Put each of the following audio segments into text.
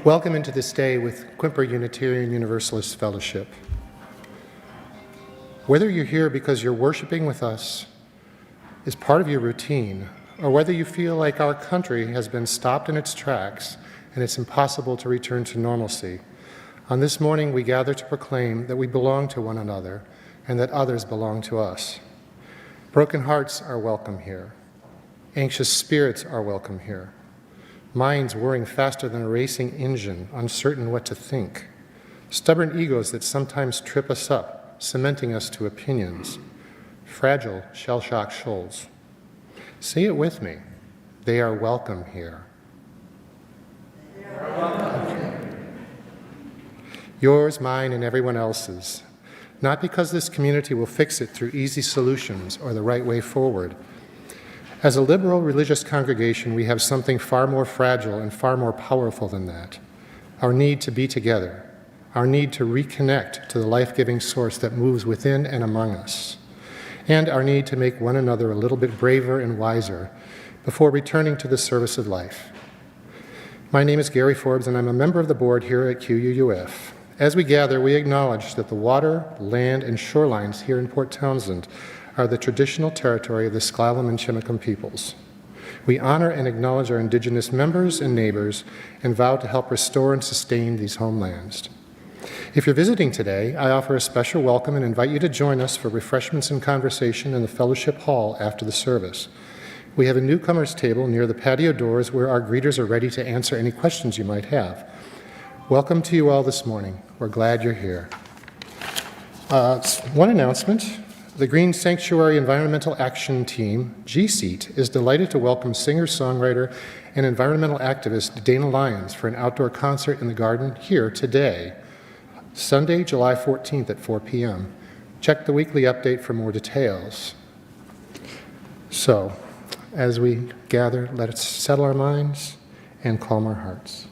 Welcome into this day with Quimper Unitarian Universalist Fellowship. Whether you're here because you're worshiping with us is part of your routine, or whether you feel like our country has been stopped in its tracks and it's impossible to return to normalcy, on this morning we gather to proclaim that we belong to one another and that others belong to us. Broken hearts are welcome here. Anxious spirits are welcome here. Minds whirring faster than a racing engine, uncertain what to think. Stubborn egos that sometimes trip us up, cementing us to opinions. Fragile, shell-shocked souls. Say it with me. They are welcome here. They are welcome. Yours, mine, and everyone else's. Not because this community will fix it through easy solutions or the right way forward. As a liberal religious congregation, we have something far more fragile and far more powerful than that. Our need to be together, our need to reconnect to the life-giving source that moves within and among us, and our need to make one another a little bit braver and wiser before returning to the service of life. My name is Gary Forbes, and I'm a member of the board here at QUUF. As we gather, we acknowledge that the water, land, and shorelines here in Port Townsend are the traditional territory of the S'Klallam and Chimicum peoples. We honor and acknowledge our indigenous members and neighbors and vow to help restore and sustain these homelands. If you're visiting today, I offer a special welcome and invite you to join us for refreshments and conversation in the fellowship hall after the service. We have a newcomers table near the patio doors where our greeters are ready to answer any questions you might have. Welcome to you all this morning. We're glad you're here. One announcement. The Green Sanctuary Environmental Action Team, GSEAT, is delighted to welcome singer-songwriter and environmental activist Dana Lyons for an outdoor concert in the garden here today, Sunday, July 14th at 4 p.m. Check the weekly update for more details. So, as we gather, let us settle our minds and calm our hearts.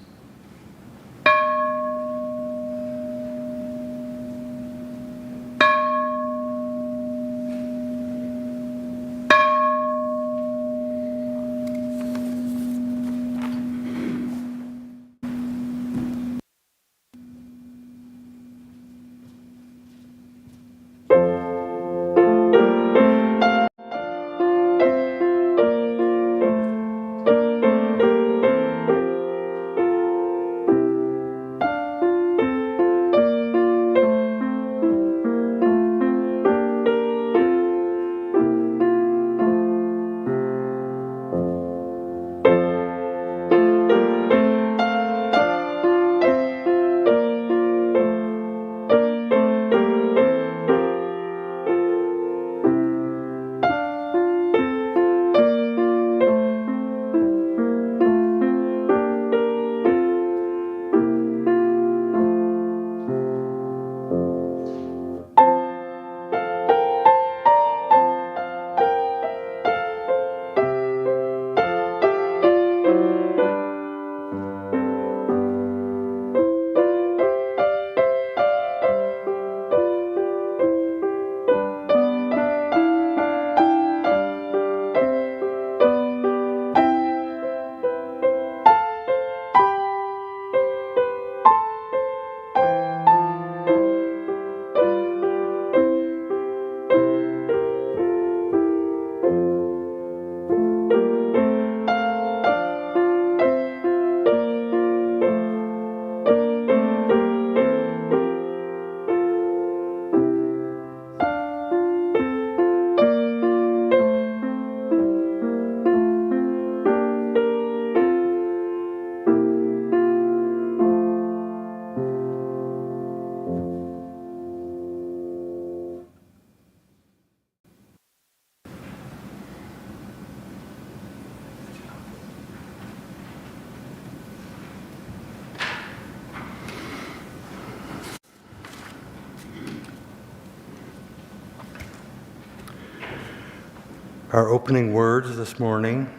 Our opening words this morning: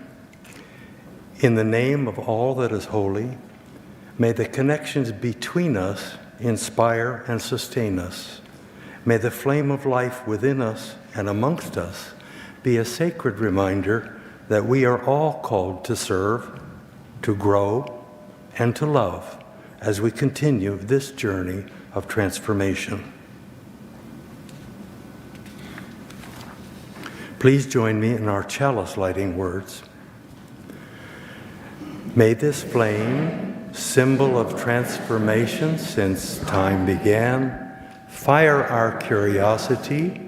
in the name of all that is holy, may the connections between us inspire and sustain us. May the flame of life within us and amongst us be a sacred reminder that we are all called to serve, to grow, and to love as we continue this journey of transformation. Please join me in our chalice lighting words. May this flame, symbol of transformation since time began, fire our curiosity,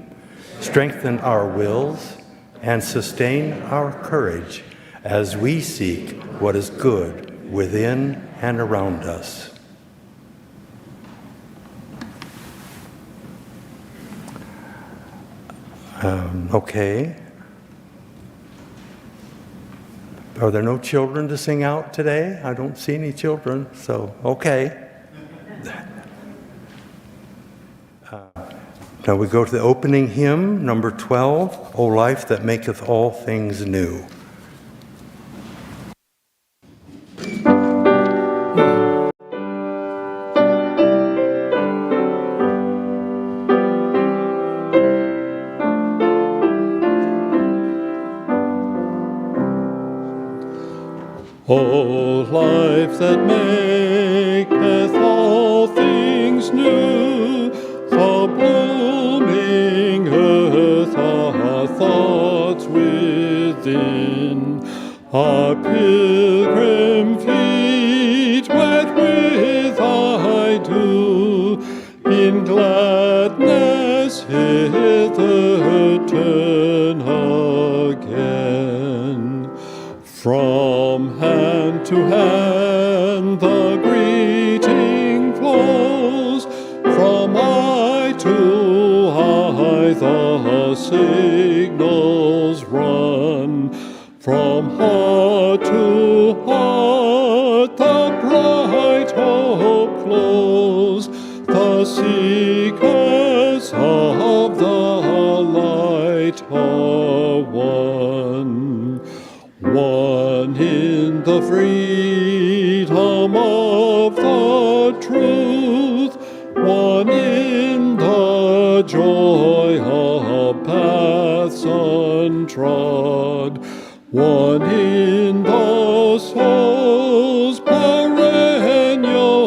strengthen our wills, and sustain our courage as we seek what is good within and around us. Okay. Are there no children to sing out today? I don't see any children, so okay. Now we go to the opening hymn, number 12, O Life That Maketh All Things New. O life that maketh all things new, the blooming earth, our thoughts within, our pilgrim feet wet with thy dew, in gladness hither turn again. From hand to hand the greeting flows, from eye to eye the signals run, from heart to heart the bright hope flows, the seekers of the light are one. One in the freedom of the truth, one in the joy of paths untrod, one in the soul's perennial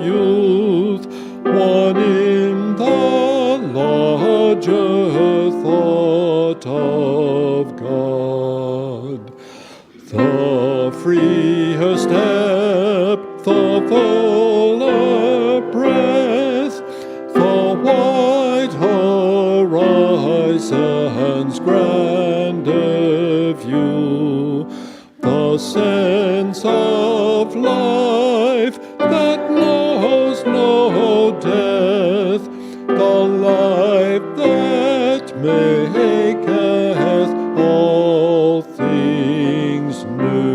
youth, one in the larger thought of God. The freer step, the fuller breath, the wide horizon's grander view, the sense of life that knows no death, the life that maketh all things new.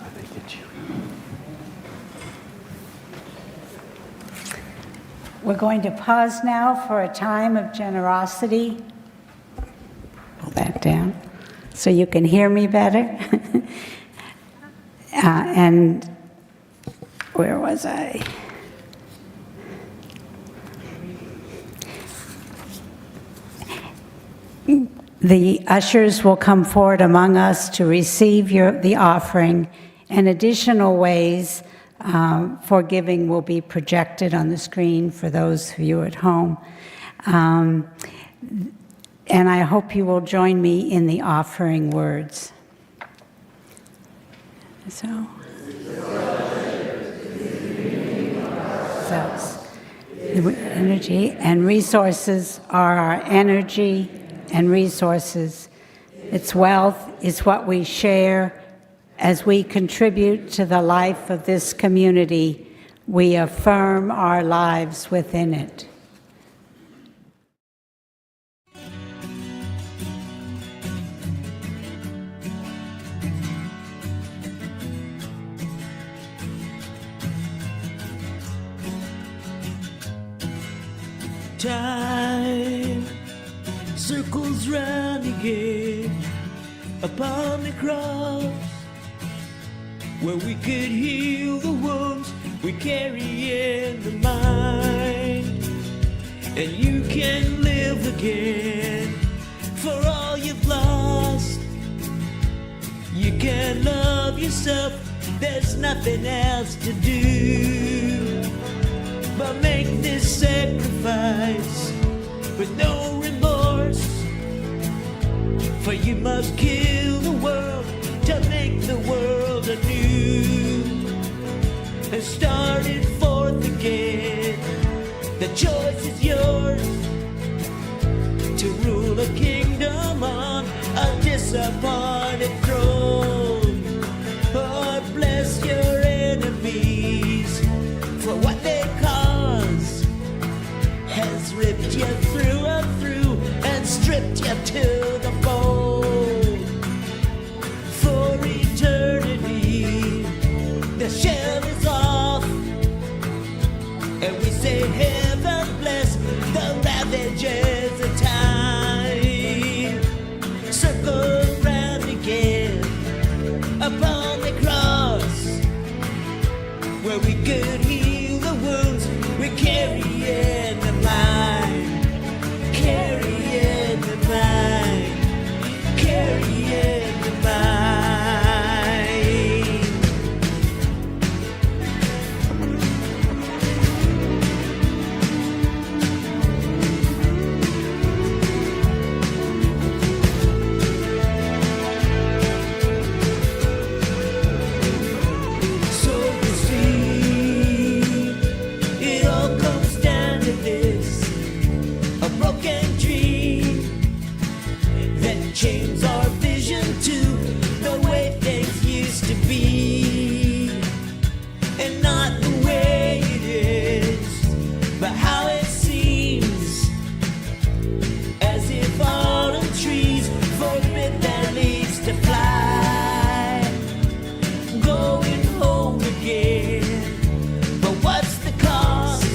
I think it's you. We're going to pause now for a time of generosity. Pull that down so you can hear me better. And where was I? The ushers will come forward among us to receive the offering, and additional ways for giving will be projected on the screen for those of you at home. And I hope you will join me in the offering words. So energy and resources are our energy and resources. Its wealth is what we share. As we contribute to the life of this community, we affirm our lives within it. Time circles round again upon the cross. where we could heal the wounds we carry in the mind. And you can live again for all you've lost. You can love yourself, there's nothing else to do but make this sacrifice with no remorse. For you must kill the world to make the world anew, and start it forth again. The choice is yours to rule a kingdom on a disappointed throne, or bless your enemies for what they cause has ripped you through and through and stripped you to the bone. For eternity the shell is off, and we say heaven bless the ravages of time. Circle round again upon the cross, where we could heal the wounds we carry in the mind. Carry in the mind. Carry in the mind. So you see, it all comes down to this: a broken dream that chains our vision to the way things used to be, and not the way it is, but how it seems, as if autumn trees forbid their leaves to fly, going home again. But what's the cost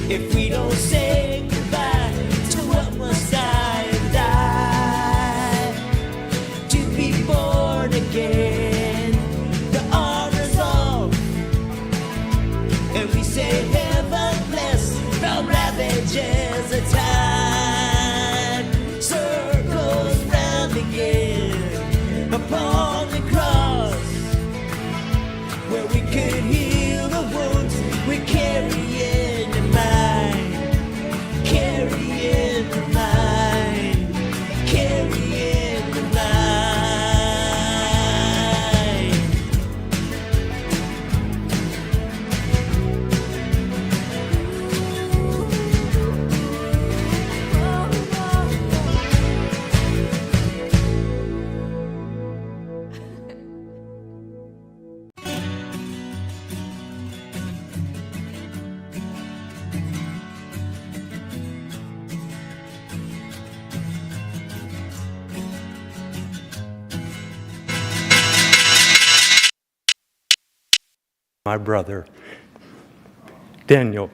if we don't say goodbye to what must die and die? To be born again, the armor's off, and we say heaven bless the ravages of time. Circles round again upon the cross, where we could heal the wounds we carry in the mind. Carry in the mind. Carry in the mind. My brother, Daniel.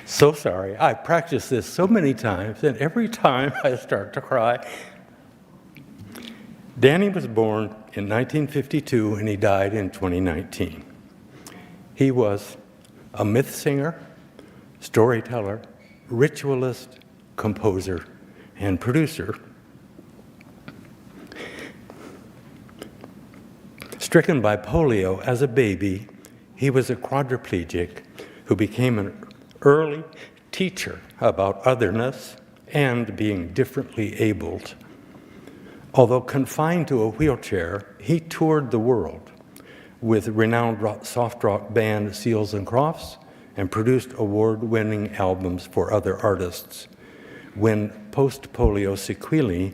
So sorry. I practiced this so many times, and every time I start to cry. Danny was born in 1952, and he died in 2019. He was a myth singer, storyteller, ritualist, composer, and producer. Stricken by polio as a baby, he was a quadriplegic who became an early teacher about otherness and being differently abled. Although confined to a wheelchair, he toured the world with renowned soft rock band Seals and Crofts and produced award-winning albums for other artists. When post-polio sequelae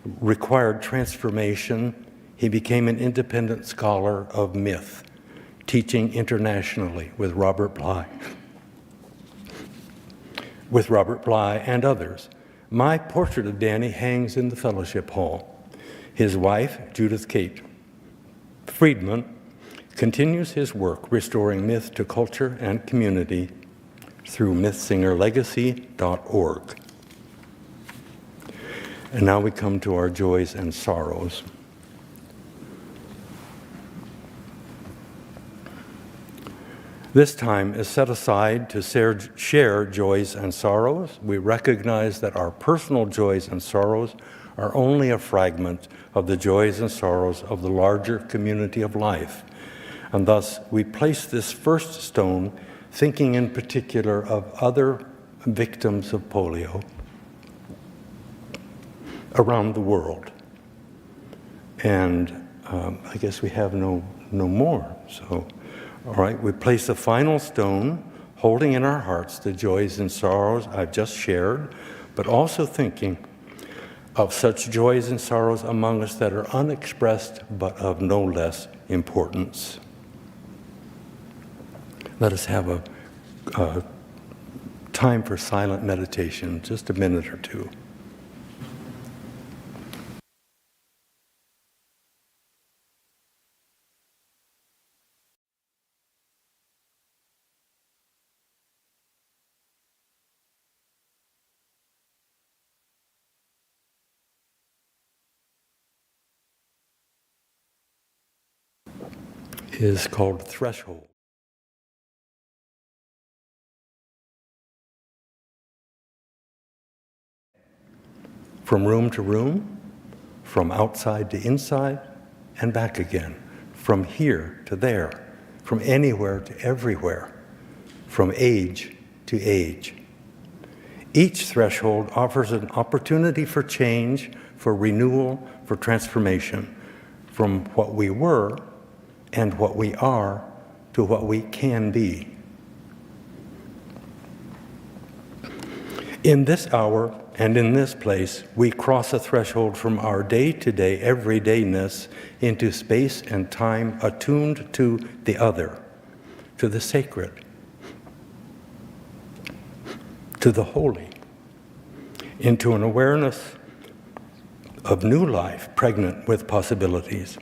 required transformation, he became an independent scholar of myth, teaching internationally with Robert Bly and others. My portrait of Danny hangs in the fellowship hall. His wife, Judith Kate Friedman, continues his work restoring myth to culture and community through mythsingerlegacy.org. And now we come to our joys and sorrows. This time is set aside to share joys and sorrows. We recognize that our personal joys and sorrows are only a fragment of the joys and sorrows of the larger community of life. And thus, we place this first stone thinking in particular of other victims of polio around the world. And I guess we have no more, so. All right, we place the final stone, holding in our hearts the joys and sorrows I've just shared, but also thinking of such joys and sorrows among us that are unexpressed but of no less importance. Let us have a time for silent meditation, just a minute or two. Is called threshold. From room to room, from outside to inside, and back again. From here to there, from anywhere to everywhere, from age to age. Each threshold offers an opportunity for change, for renewal, for transformation, from what we were and what we are to what we can be. In this hour and in this place, we cross a threshold from our day-to-day everydayness into space and time attuned to the other, to the sacred, to the holy, into an awareness of new life pregnant with possibilities.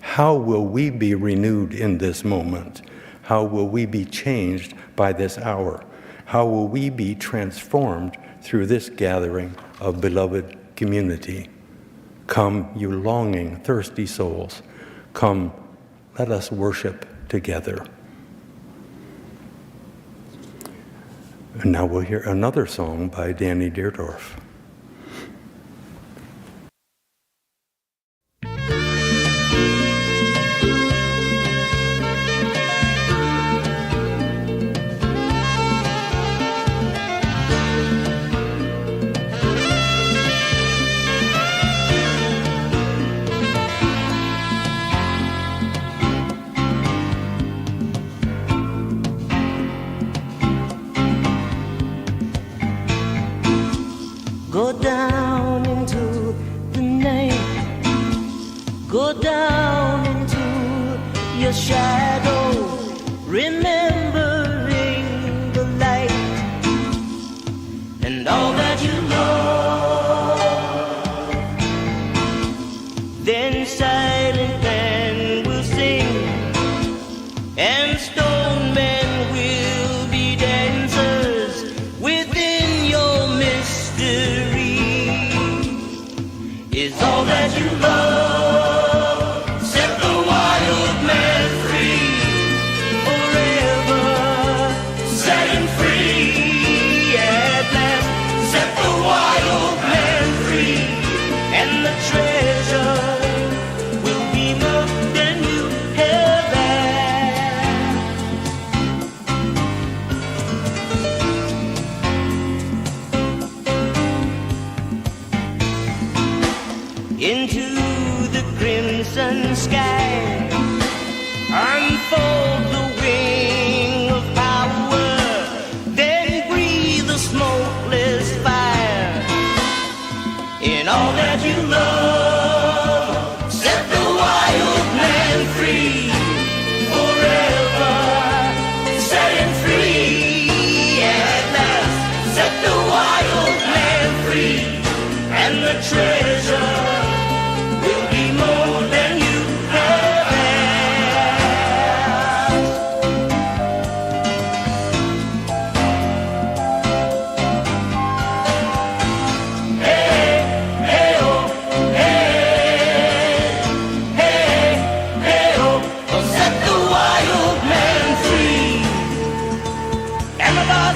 How will we be renewed in this moment? How will we be changed by this hour? How will we be transformed through this gathering of beloved community? Come, you longing, thirsty souls. Come, let us worship together. And now we'll hear another song by Daniel Deardorff.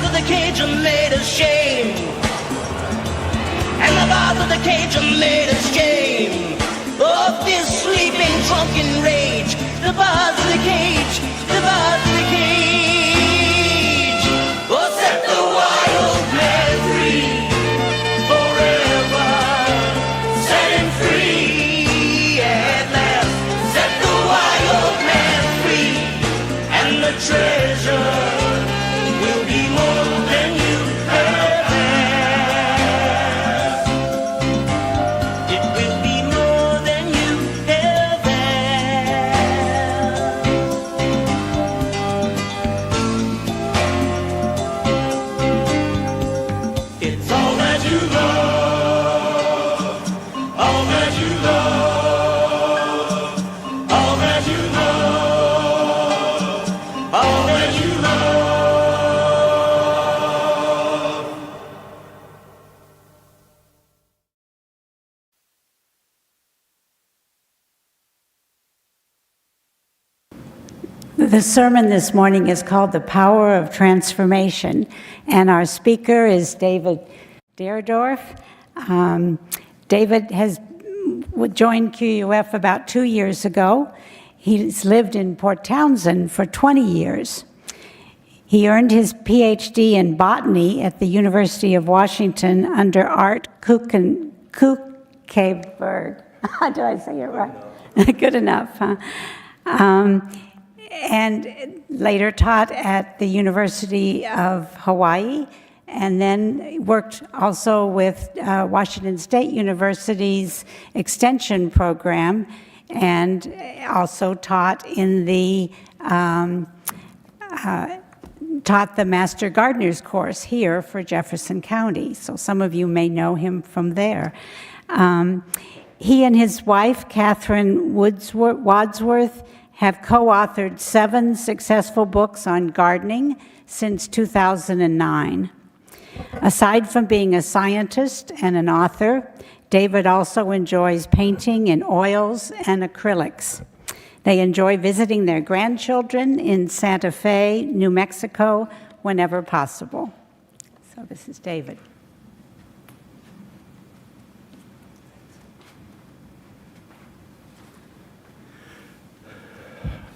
of the cage are made of shame. And the bars of the cage are made of shame. Of this sleeping drunken rage. The bars of the cage, the bars of the cage. Oh, set the wild man free forever. Set him free at last. Set the wild man free, and the treasure will be more than you ever asked. It will be more than you ever asked. It's all that you love, all that you love, all that you love, all that you love. The sermon this morning is called The Power of Transformation, and our speaker is David Deardorff. David has joined QUUF about 2 years ago. He's lived in Port Townsend for 20 years. He earned his PhD in botany at the University of Washington under Art Kuckeberg. Did I say it right? Good enough, huh? And later taught at the University of Hawaii, and then worked also with Washington State University's extension program, and also taught in the taught the Master Gardener's course here for Jefferson County. So some of you may know him from there. He and his wife, Catherine Wadsworth, have co-authored 7 successful books on gardening since 2009. Aside from being a scientist and an author, David also enjoys painting in oils and acrylics. They enjoy visiting their grandchildren in Santa Fe, New Mexico, whenever possible. So this is David.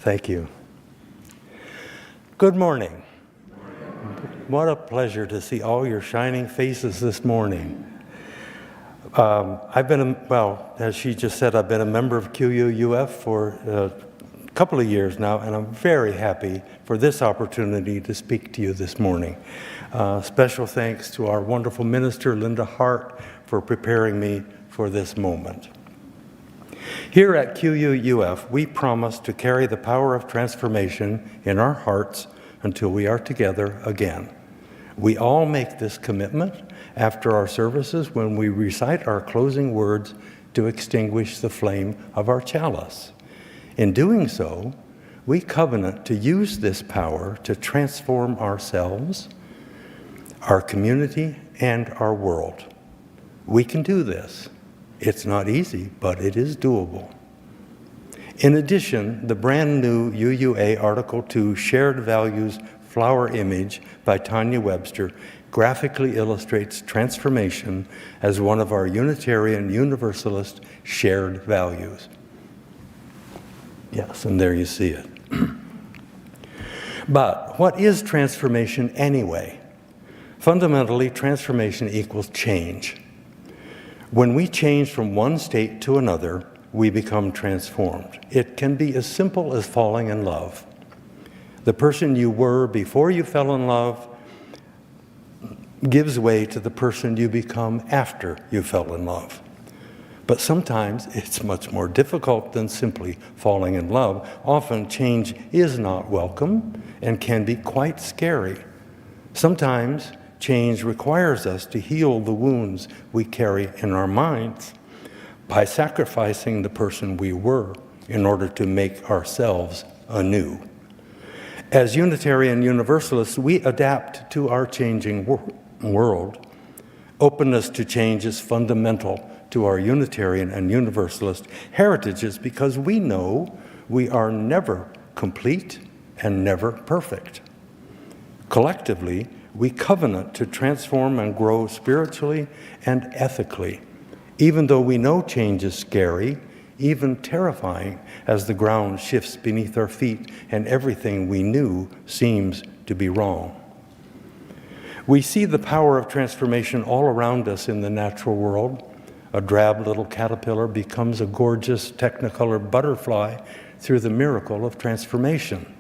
Thank you. Good morning. What a pleasure to see all your shining faces this morning. I've been, as she just said, I've been a member of QUUF for a couple of years now, and I'm very happy for this opportunity to speak to you this morning. Special thanks to our wonderful minister, Linda Hart, for preparing me for this moment. Here at QUUF, we promise to carry the power of transformation in our hearts until we are together again. We all make this commitment after our services when we recite our closing words to extinguish the flame of our chalice. In doing so, we covenant to use this power to transform ourselves, our community, and our world. We can do this. It's not easy, but it is doable. In addition, the brand new UUA Article 2 Shared Values Flower Image by Tanya Webster graphically illustrates transformation as one of our Unitarian Universalist shared values. Yes, and there you see it. But what is transformation anyway? Fundamentally, transformation equals change. When we change from one state to another, we become transformed. It can be as simple as falling in love. The person you were before you fell in love gives way to the person you become after you fell in love. But sometimes it's much more difficult than simply falling in love. Often change is not welcome and can be quite scary. Sometimes change requires us to heal the wounds we carry in our minds by sacrificing the person we were in order to make ourselves anew. As Unitarian Universalists, we adapt to our changing world. Openness to change is fundamental to our Unitarian and Universalist heritages because we know we are never complete and never perfect. Collectively, we covenant to transform and grow spiritually and ethically, even though we know change is scary, even terrifying, as the ground shifts beneath our feet and everything we knew seems to be wrong. We see the power of transformation all around us in the natural world. A drab little caterpillar becomes a gorgeous technicolor butterfly through the miracle of transformation.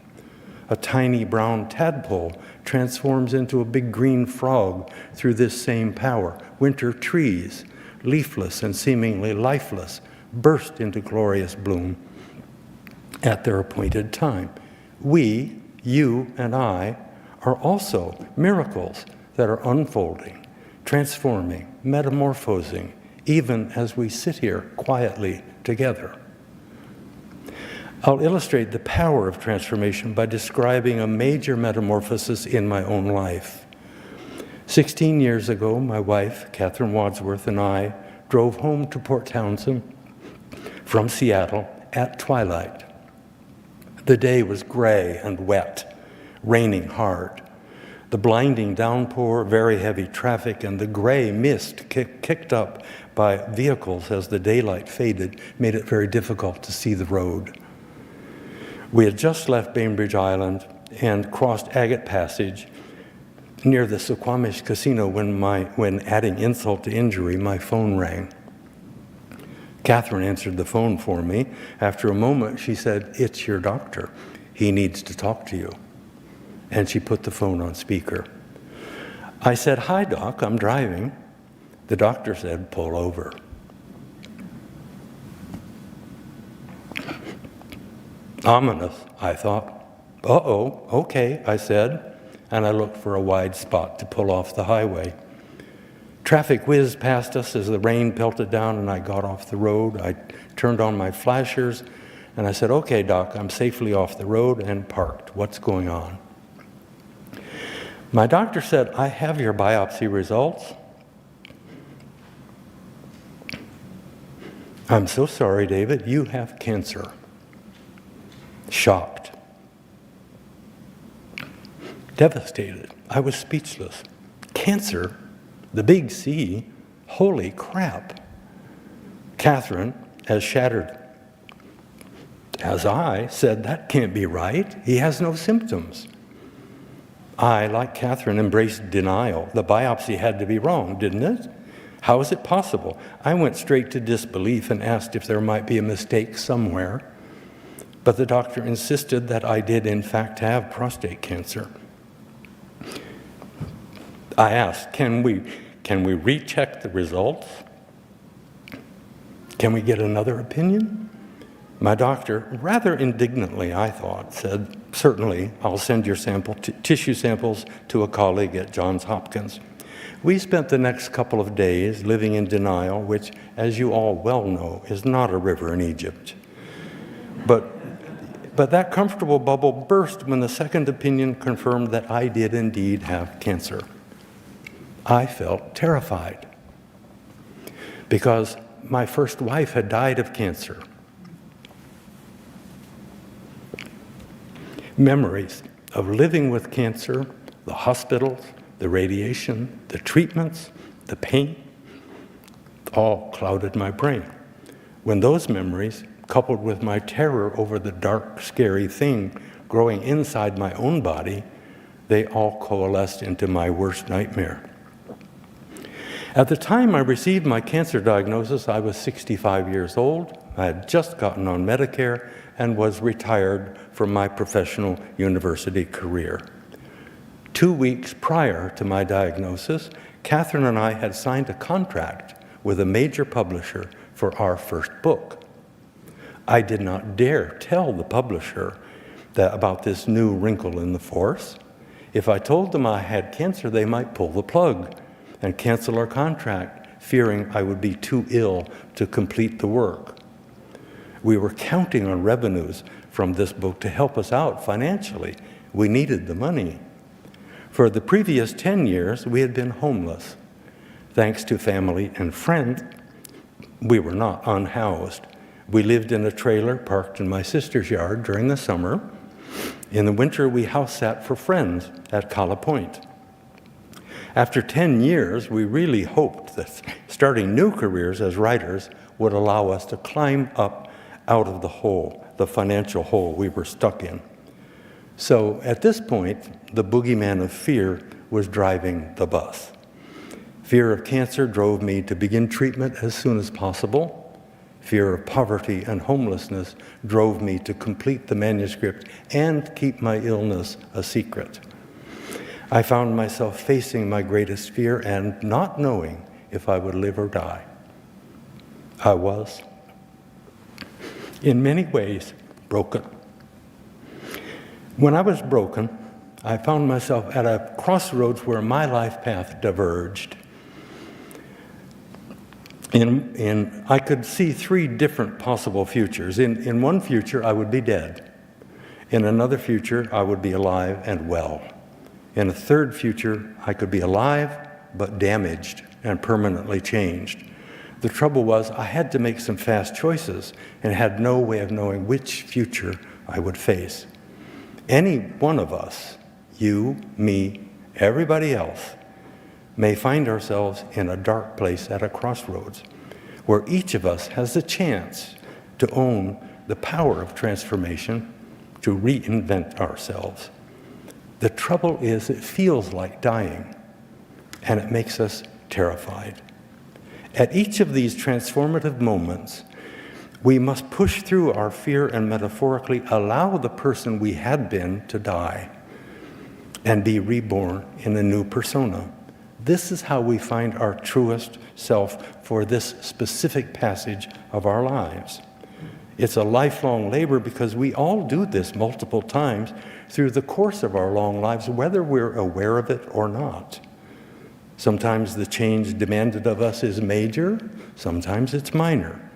A tiny brown tadpole transforms into a big green frog through this same power. Winter trees, leafless and seemingly lifeless, burst into glorious bloom at their appointed time. We, you and I, are also miracles that are unfolding, transforming, metamorphosing, even as we sit here quietly together. I'll illustrate the power of transformation by describing a major metamorphosis in my own life. 16 years ago, my wife, Catherine Wadsworth, and I drove home to Port Townsend from Seattle at twilight. The day was gray and wet, raining hard. The blinding downpour, very heavy traffic, and the gray mist kicked up by vehicles as the daylight faded made it very difficult to see the road. We had just left Bainbridge Island and crossed Agate Passage near the Suquamish Casino when adding insult to injury, my phone rang. Catherine answered the phone for me. After a moment, she said, "It's your doctor. He needs to talk to you." And she put the phone on speaker. I said, "Hi, Doc, I'm driving." The doctor said, "Pull over." Ominous, I thought. "Uh-oh, okay," I said, and I looked for a wide spot to pull off the highway. Traffic whizzed past us as the rain pelted down, and I got off the road. I turned on my flashers, and I said, "Okay, Doc, I'm safely off the road and parked. What's going on?" My doctor said, "I have your biopsy results." "I'm so sorry, David, you have cancer." Shocked. Devastated. I was speechless. Cancer? The big C? Holy crap. Catherine, as shattered as I, said, "That can't be right. He has no symptoms." I, like Catherine, embraced denial. The biopsy had to be wrong, didn't it? How is it possible? I went straight to disbelief and asked if there might be a mistake somewhere. But the doctor insisted that I did, in fact, have prostate cancer. I asked, can we recheck the results? Can we get another opinion? My doctor, rather indignantly, I thought, said, "Certainly, I'll send your tissue samples to a colleague at Johns Hopkins." We spent the next couple of days living in denial, which, as you all well know, is not a river in Egypt. But that comfortable bubble burst when the second opinion confirmed that I did indeed have cancer. I felt terrified because my first wife had died of cancer. Memories of living with cancer, the hospitals, the radiation, the treatments, the pain, all clouded my brain. When those memories, coupled with my terror over the dark, scary thing growing inside my own body, they all coalesced into my worst nightmare. At the time I received my cancer diagnosis, I was 65 years old. I had just gotten on Medicare and was retired from my professional university career. 2 weeks prior to my diagnosis, Catherine and I had signed a contract with a major publisher for our first book. I did not dare tell the publisher about this new wrinkle in the force. If I told them I had cancer, they might pull the plug and cancel our contract, fearing I would be too ill to complete the work. We were counting on revenues from this book to help us out financially. We needed the money. For the previous 10 years, we had been homeless. Thanks to family and friends, we were not unhoused. We lived in a trailer parked in my sister's yard during the summer. In the winter, we house sat for friends at Cala Point. After 10 years, we really hoped that starting new careers as writers would allow us to climb up out of the hole, the financial hole we were stuck in. So at this point, the boogeyman of fear was driving the bus. Fear of cancer drove me to begin treatment as soon as possible. Fear of poverty and homelessness drove me to complete the manuscript and keep my illness a secret. I found myself facing my greatest fear and not knowing if I would live or die. I was, in many ways, broken. When I was broken, I found myself at a crossroads where my life path diverged. I could see three different possible futures. In one future, I would be dead. In another future, I would be alive and well. In a third future, I could be alive, but damaged and permanently changed. The trouble was, I had to make some fast choices and had no way of knowing which future I would face. Any one of us, you, me, everybody else, may find ourselves in a dark place at a crossroads where each of us has the chance to own the power of transformation, to reinvent ourselves. The trouble is, it feels like dying, and it makes us terrified. At each of these transformative moments, we must push through our fear and metaphorically allow the person we had been to die and be reborn in a new persona. This is how we find our truest self for this specific passage of our lives. It's a lifelong labor because we all do this multiple times through the course of our long lives, whether we're aware of it or not. Sometimes the change demanded of us is major, sometimes it's minor.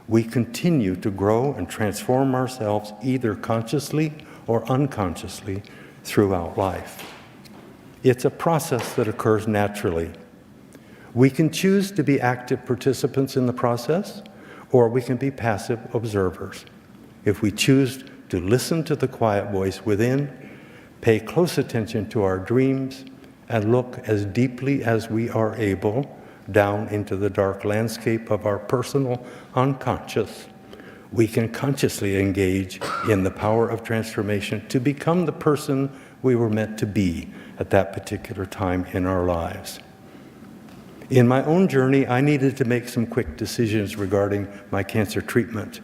We continue to grow and transform ourselves either consciously or unconsciously throughout life. It's a process that occurs naturally. We can choose to be active participants in the process, or we can be passive observers. If we choose to listen to the quiet voice within, pay close attention to our dreams, and look as deeply as we are able down into the dark landscape of our personal unconscious, we can consciously engage in the power of transformation to become the person we were meant to be at that particular time in our lives. In my own journey, I needed to make some quick decisions regarding my cancer treatment.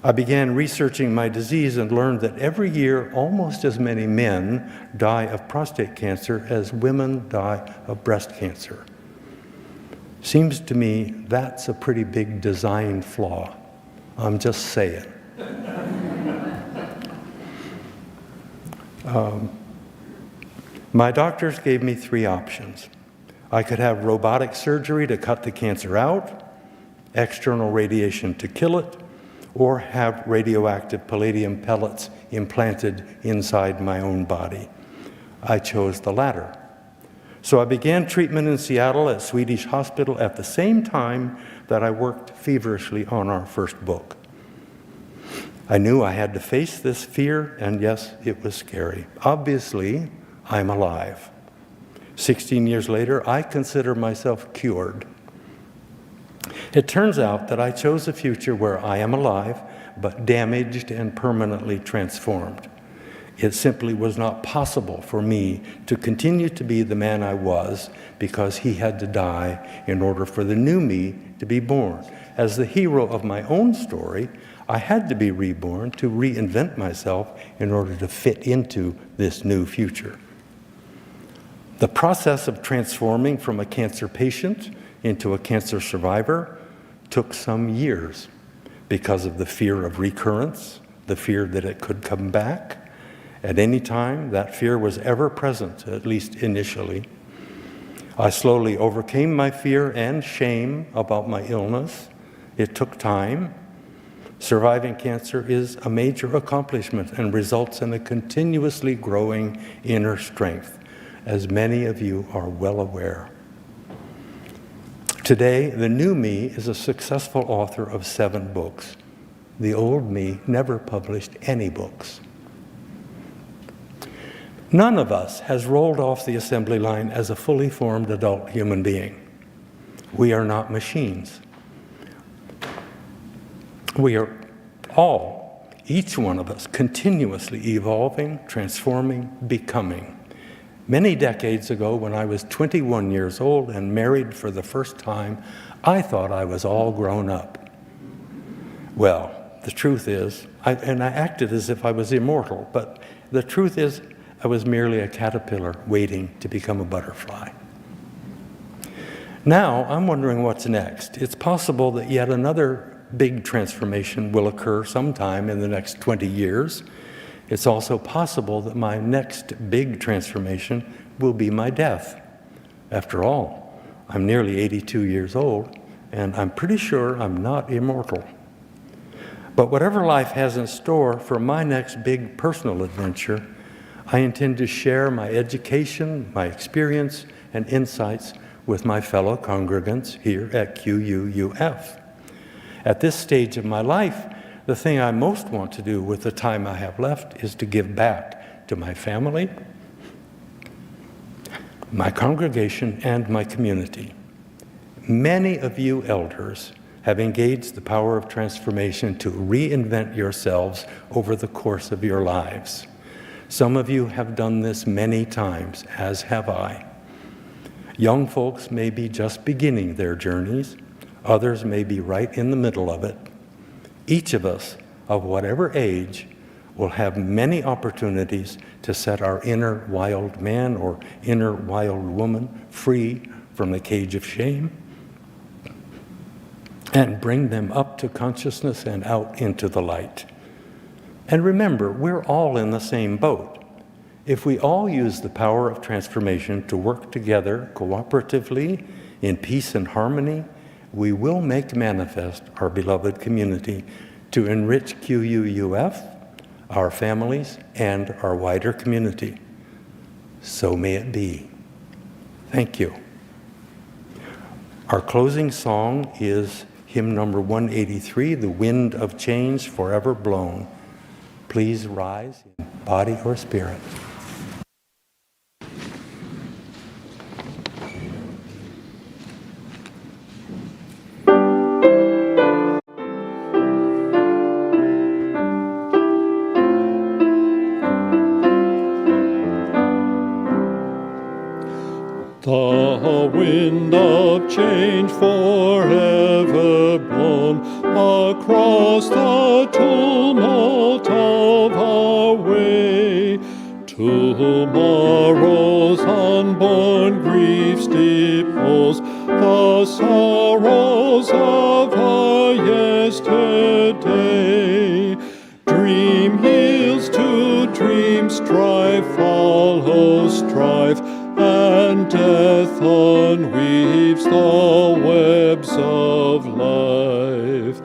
I began researching my disease and learned that every year, almost as many men die of prostate cancer as women die of breast cancer. Seems to me that's a pretty big design flaw. I'm just saying. My doctors gave me three options. I could have robotic surgery to cut the cancer out, external radiation to kill it, or have radioactive palladium pellets implanted inside my own body. I chose the latter. So I began treatment in Seattle at Swedish Hospital at the same time that I worked feverishly on our first book. I knew I had to face this fear, and yes, it was scary. Obviously, I'm alive. 16 years later, I consider myself cured. It turns out that I chose a future where I am alive, but damaged and permanently transformed. It simply was not possible for me to continue to be the man I was because he had to die in order for the new me to be born. As the hero of my own story, I had to be reborn to reinvent myself in order to fit into this new future. The process of transforming from a cancer patient into a cancer survivor took some years because of the fear of recurrence, the fear that it could come back. At any time, that fear was ever present, at least initially. I slowly overcame my fear and shame about my illness. It took time. Surviving cancer is a major accomplishment and results in a continuously growing inner strength, as many of you are well aware. Today, the new me is a successful author of 7 books. The old me never published any books. None of us has rolled off the assembly line as a fully formed adult human being. We are not machines. We are all, each one of us, continuously evolving, transforming, becoming. Many decades ago, when I was 21 years old and married for the first time, I thought I was all grown up. Well, the truth is, I acted as if I was immortal, but the truth is, I was merely a caterpillar waiting to become a butterfly. Now, I'm wondering what's next. It's possible that yet another big transformation will occur sometime in the next 20 years. It's also possible that my next big transformation will be my death. After all, I'm nearly 82 years old, and I'm pretty sure I'm not immortal. But whatever life has in store for my next big personal adventure, I intend to share my education, my experience, and insights with my fellow congregants here at QUUF. At this stage of my life, the thing I most want to do with the time I have left is to give back to my family, my congregation, and my community. Many of you elders have engaged the power of transformation to reinvent yourselves over the course of your lives. Some of you have done this many times, as have I. Young folks may be just beginning their journeys. Others may be right in the middle of it. Each of us, of whatever age, will have many opportunities to set our inner wild man or inner wild woman free from the cage of shame and bring them up to consciousness and out into the light. And remember, we're all in the same boat. If we all use the power of transformation to work together cooperatively in peace and harmony, we will make manifest our beloved community to enrich QUUF, our families, and our wider community. So may it be. Thank you. Our closing song is hymn number 183, The Wind of Change Forever Blown. Please rise in body or spirit. The wind of change forever blown across the tumult of our way. Tomorrow's unborn griefs depose the sorrows of our yesterday. Dream yields to dream, strife follows strife, and death unweaves the webs of life.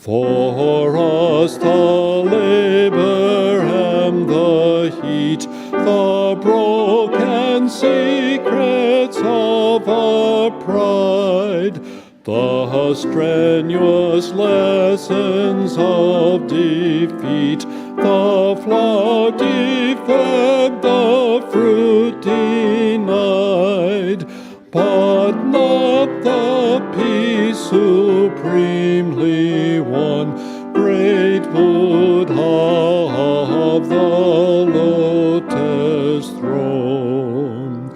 For us the labor and the heat, the broken secrets of our pride, the strenuous lessons of defeat, the flock deferred, the fruit denied, but not the peace supremely won, great Buddha of the lotus throne.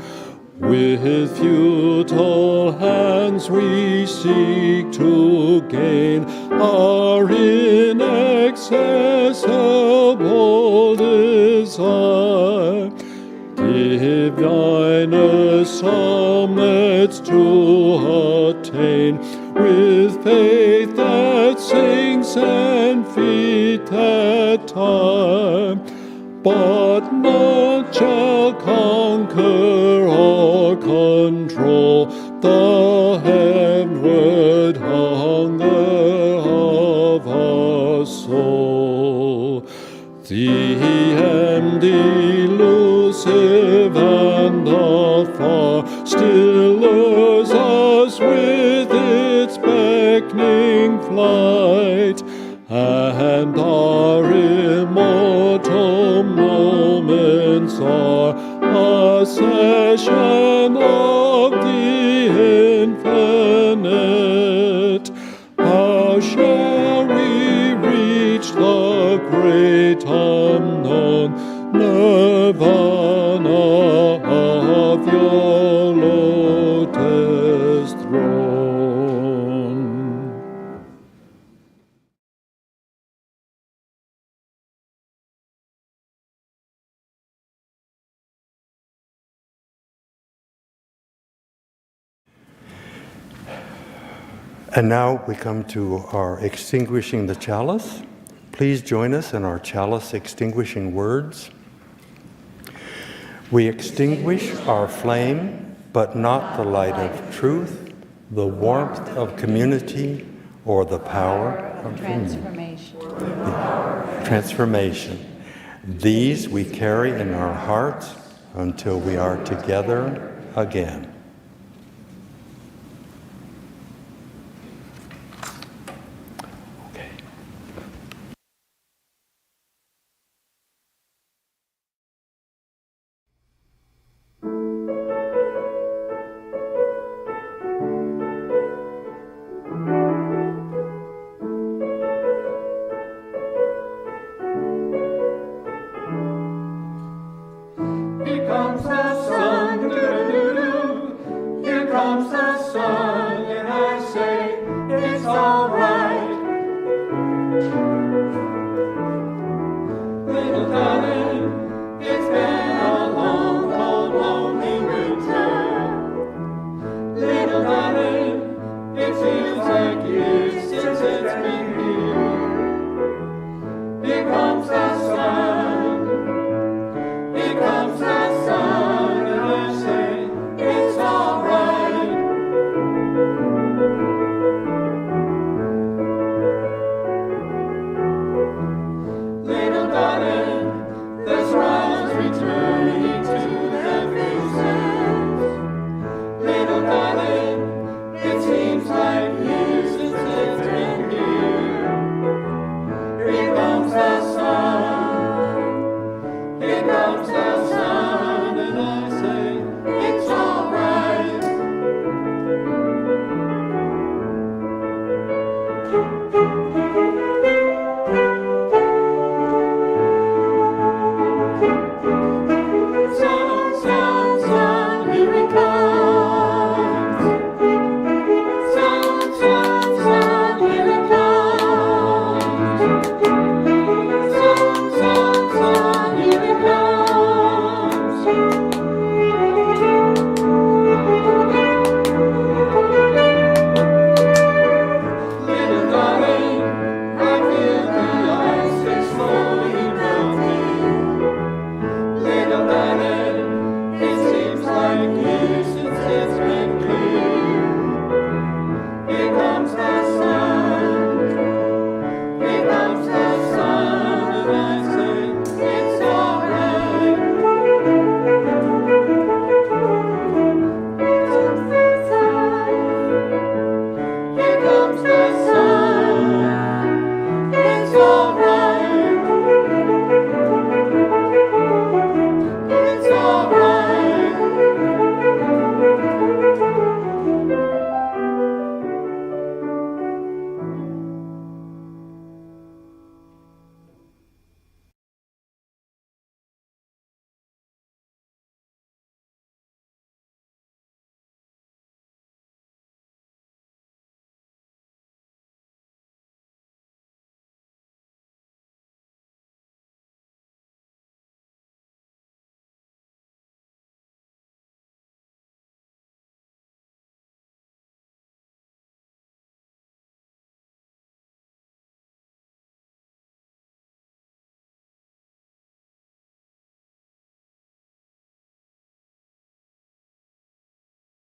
With futile hands we seek to gain our inaccessible desire. Divinest summits to attain, with faith that sinks and feet that tire. But none shall conquer or control the heavenward hunger of our soul. The end elusive and afar still lures us with its beckoning flight, and our immortal moments are procession of the infinite. How shall we reach the great unknown nirvana of your lotus throne? And now we come to our extinguishing the chalice. Please join us in our chalice extinguishing words. We extinguish our flame, but not the light of truth, the warmth of community, or the power of transformation. These we carry in our hearts until we are together again.